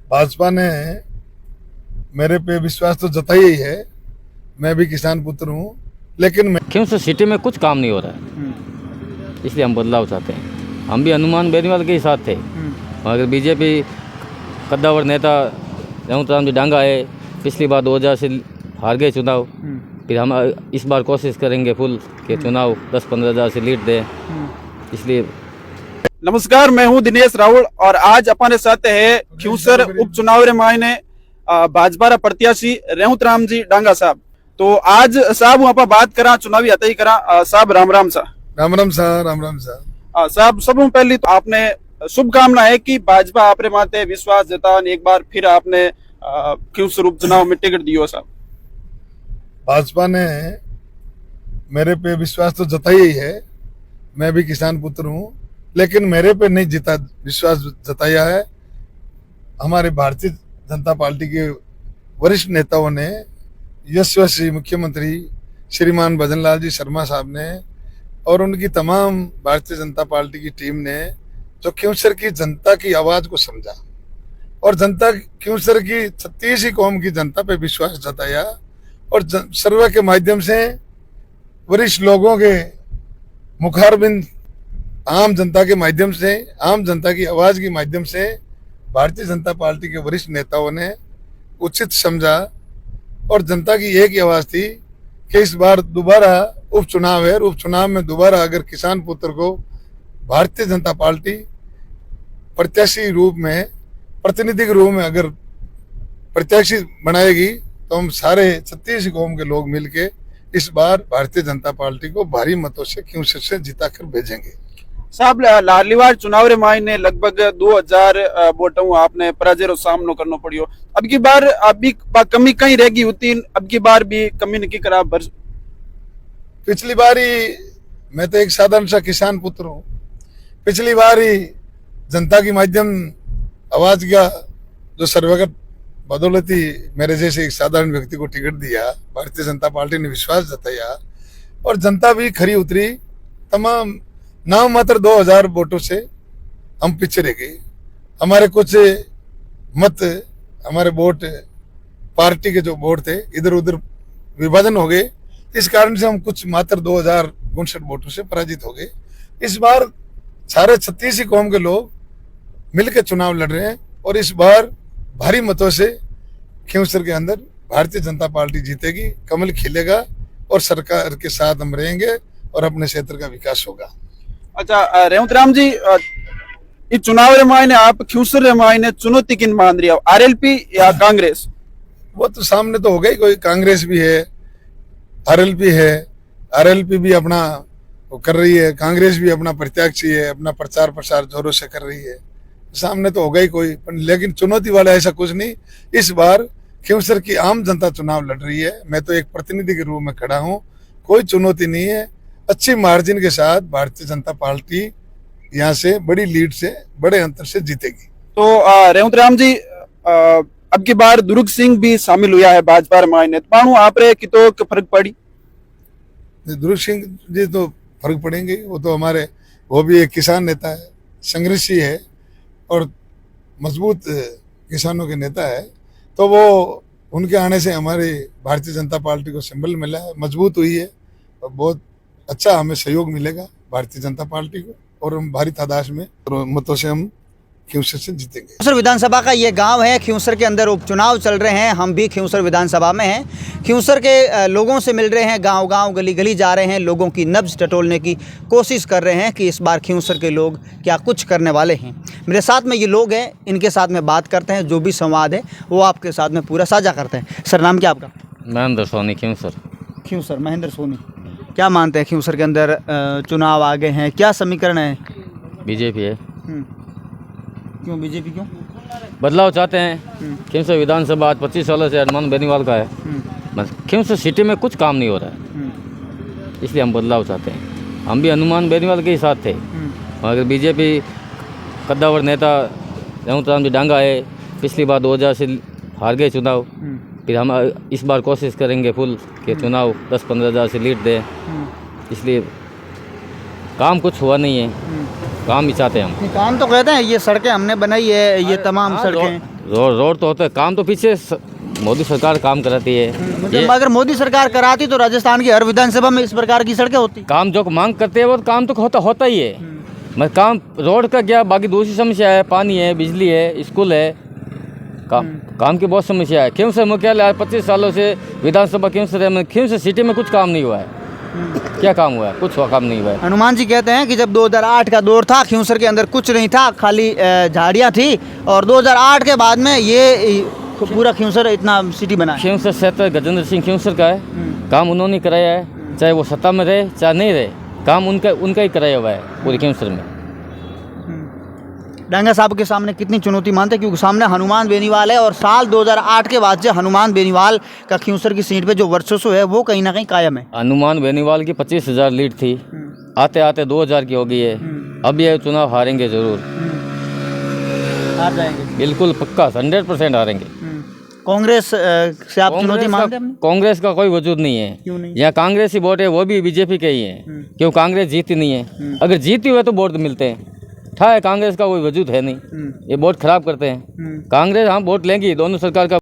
भाजपा ने मेरे पे विश्वास तो जताया ही है। मैं भी किसान पुत्र हूँ, लेकिन मैं खींवसर सिटी में कुछ काम नहीं हो रहा है, इसलिए हम बदलाव चाहते हैं। हम भी हनुमान बेनीवाल के ही साथ थे, मगर बीजेपी कद्दावर नेता रेवंतराम जी डांगा है, पिछली बार 2000 से हार गए चुनाव। फिर हम इस बार कोशिश करेंगे फुल कि चुनाव 10-15 हज़ार से लीड दें, इसलिए। नमस्कार, मैं हूं दिनेश रावल और आज अपने साथ है खींवसर उपचुनाव रे मायने भाजपा प्रत्याशी रेवंतराम जी डांगा साहब। तो आज साहब आप बात करा चुनावी हतई करा साहब। राम राम सा। राम राम साहब, राम राम साहब। साहब सब पहले तो आपने शुभकामना है कि भाजपा आपरे माते विश्वास जता एक बार फिर आपने खींवसर उपचुनाव में टिकट दियो साहब। भाजपा ने मेरे पे विश्वास तो जताया ही है। मैं भी किसान पुत्र हूँ, लेकिन मेरे पे नहीं जिता विश्वास जताया है हमारे भारतीय जनता पार्टी के वरिष्ठ नेताओं ने, यशस्वी मुख्यमंत्री श्रीमान भजन लाल जी शर्मा साहब ने और उनकी तमाम भारतीय जनता पार्टी की टीम ने, जो खींवसर की जनता की आवाज को समझा और जनता खींवसर की 36 कौम की जनता पे विश्वास जताया और सर्वे के माध्यम से वरिष्ठ लोगों के मुखारबिंद आम जनता के माध्यम से, आम जनता की आवाज के माध्यम से भारतीय जनता पार्टी के वरिष्ठ नेताओं ने उचित समझा और जनता की एक ही आवाज थी कि इस बार दोबारा उपचुनाव है और उपचुनाव में दोबारा अगर किसान पुत्र को भारतीय जनता पार्टी प्रत्याशी रूप में, प्रतिनिधि के रूप में अगर प्रत्याशी बनाएगी तो हम सारे 36 कौम के लोग मिलके इस बार भारतीय जनता पार्टी को भारी मतों से खींवसर से जिताकर भेजेंगे। साहब लाडलीवार चुनाव रे मायने लगभग 2000 वोटों आपने पराजय रो सामनो करनो पड़ियो। अब की बार अभी कमी कहीं रहेगी होती, अब की बार भी कमी नहीं करा। पिछली बार ही मैं तो एक साधारण सा किसान पुत्र हूँ। पिछली बार ही जनता की माध्यम आवाज का जो सर्वे का बदौलत ही मेरे जैसे एक साधारण व्यक्ति को टिकट दिया, भारतीय जनता पार्टी ने विश्वास जताया और जनता भी खरी उतरी। तमाम नाम मात्र 2000 वोटों से हम पीछे रह गए। हमारे कुछ मत, हमारे वोट पार्टी के जो वोट थे इधर उधर विभाजन हो गए, इस कारण से हम कुछ मात्र 2059 वोटों से पराजित हो गए। इस बार सारे 36 कौम के लोग मिलकर चुनाव लड़ रहे हैं और इस बार भारी मतों से खींवसर के अंदर भारतीय जनता पार्टी जीतेगी, कमल खिलेगा और सरकार के साथ हम रहेंगे और अपने क्षेत्र का विकास होगा। अच्छा रेवंतराम जी, इस चुनाव रे मायने आप खींवसर रे मायने चुनौती किन मान रही हो, आरएलपी या कांग्रेस? वो तो सामने तो हो गई, कोई कांग्रेस भी है, आरएलपी है। आरएलपी भी अपना वो कर रही है, कांग्रेस भी अपना प्रत्याशी है, अपना प्रचार प्रसार जोरों से कर रही है। सामने तो हो गई कोई, लेकिन चुनौती वाला ऐसा कुछ नहीं। इस बार खींवसर की आम जनता चुनाव लड़ रही है, मैं तो एक प्रतिनिधि के रूप में खड़ा हूँ। कोई चुनौती नहीं है, अच्छी मार्जिन के साथ भारतीय जनता पार्टी यहाँ से बड़ी लीड से, बड़े अंतर से जीतेगी। तो रेवंतराम जी, अब की बार दुर्ग सिंह भी शामिल हुआ है भाजपा मायने, तो आप रे की तो फर्क पड़ी? दुर्ग सिंह जी तो फर्क पड़ेंगे, वो तो हमारे, वो भी एक किसान नेता है, संघर्षी है और मजबूत किसानों के नेता है। तो वो उनके आने से हमारी भारतीय जनता पार्टी को सिंबल मिला है, मजबूत हुई है और बहुत अच्छा हमें सहयोग मिलेगा भारतीय जनता पार्टी को और हम भारी तादाद में मतों से हम खींवसर से जीतेंगे। खींवसर विधानसभा का ये गांव है। खींवसर के अंदर उपचुनाव चल रहे हैं, हम भी खींवसर विधानसभा में हैं। खींवसर के लोगों से मिल रहे हैं, गांव गांव गली गली जा रहे हैं, लोगों की नब्ज टटोलने की कोशिश कर रहे हैं कि इस बार खींवसर के लोग क्या कुछ करने वाले हैं। मेरे साथ में ये लोग हैं, इनके साथ में बात करते हैं, जो भी संवाद है वो आपके साथ में पूरा साझा करते हैं। सर, नाम क्या आपका? महेंद्र सोनी, खींवसर। खींवसर, महेंद्र सोनी। क्या मानते हैं खींवसर के अंदर चुनाव आ गए हैं, क्या समीकरण है? बीजेपी है। क्यों बीजेपी, क्यों? बदलाव चाहते हैं। खींवसर विधानसभा आज 25 सालों से हनुमान बेनीवाल का है, बस खींवसर सिटी में कुछ काम नहीं हो रहा है, इसलिए हम बदलाव चाहते हैं। हम भी हनुमान बेनीवाल के ही साथ थे, मगर बीजेपी कद्दावर नेता रेवंतराम जी डांगा है, पिछली बार 2000 से हार गए चुनाव। फिर हम इस बार कोशिश करेंगे फुल कि चुनाव 10-15 हज़ार से लीड दें, इसलिए काम कुछ हुआ नहीं है, काम ही चाहते हैं हम। काम तो कहते हैं, ये सड़कें हमने बनाई है, ये तमाम सड़कें रोड तो होता है, काम तो पीछे मोदी सरकार काम कराती है। मतलब अगर मोदी सरकार कराती तो राजस्थान की हर विधानसभा में इस प्रकार की सड़कें होती। काम जो मांग करते हैं वो काम तो होता ही है। मैं काम रोड का क्या, बाकी दूसरी समस्या है, पानी है, बिजली है, स्कूल है, काम की बहुत समस्या है। खींवसर मुख्यालय 25 सालों से विधानसभा खींवसर है, खींवसर सिटी में कुछ काम नहीं हुआ है। क्या काम हुआ है? कुछ काम नहीं हुआ है। हनुमान जी कहते हैं कि जब 2008 का दौर था खींवसर के अंदर कुछ नहीं था, खाली झाड़ियाँ थी, और 2008 के बाद में ये पूरा खींवसर इतना सिटी बना है। खींवसर क्षेत्र गजेंद्र सिंह खींवसर का है, काम उन्होंने कराया है, चाहे वो सत्ता में रहे चाहे नहीं रहे, काम उनका ही कराया हुआ है पूरे खींवसर में। डांगा साहब के सामने कितनी चुनौती मानते हैं, क्योंकि सामने हनुमान बेनीवाल है और साल 2008 के बाद से हनुमान बेनीवाल का खींवसर की सीट पे जो वर्चस्व है वो कहीं ना कहीं कायम है। हनुमान बेनीवाल की 25,000 लीड थी, आते आते 2,000 की हो गई है। अब ये चुनाव हारेंगे जरूर, हार जाएंगे बिल्कुल पक्का 100% हारेंगे। कांग्रेस से आप चुनौती मानते हैं? कांग्रेस का कोई वजूद नहीं है। क्यों नहीं? यहाँ कांग्रेसी वोट है वो भी बीजेपी के ही है, क्यों कांग्रेस जीती नहीं है। अगर जीती हुई तो वोट मिलते हैं, था है कांग्रेस का कोई वजूद है नहीं, ये वोट खराब करते हैं। कांग्रेस हम वोट लेंगी, दोनों सरकार का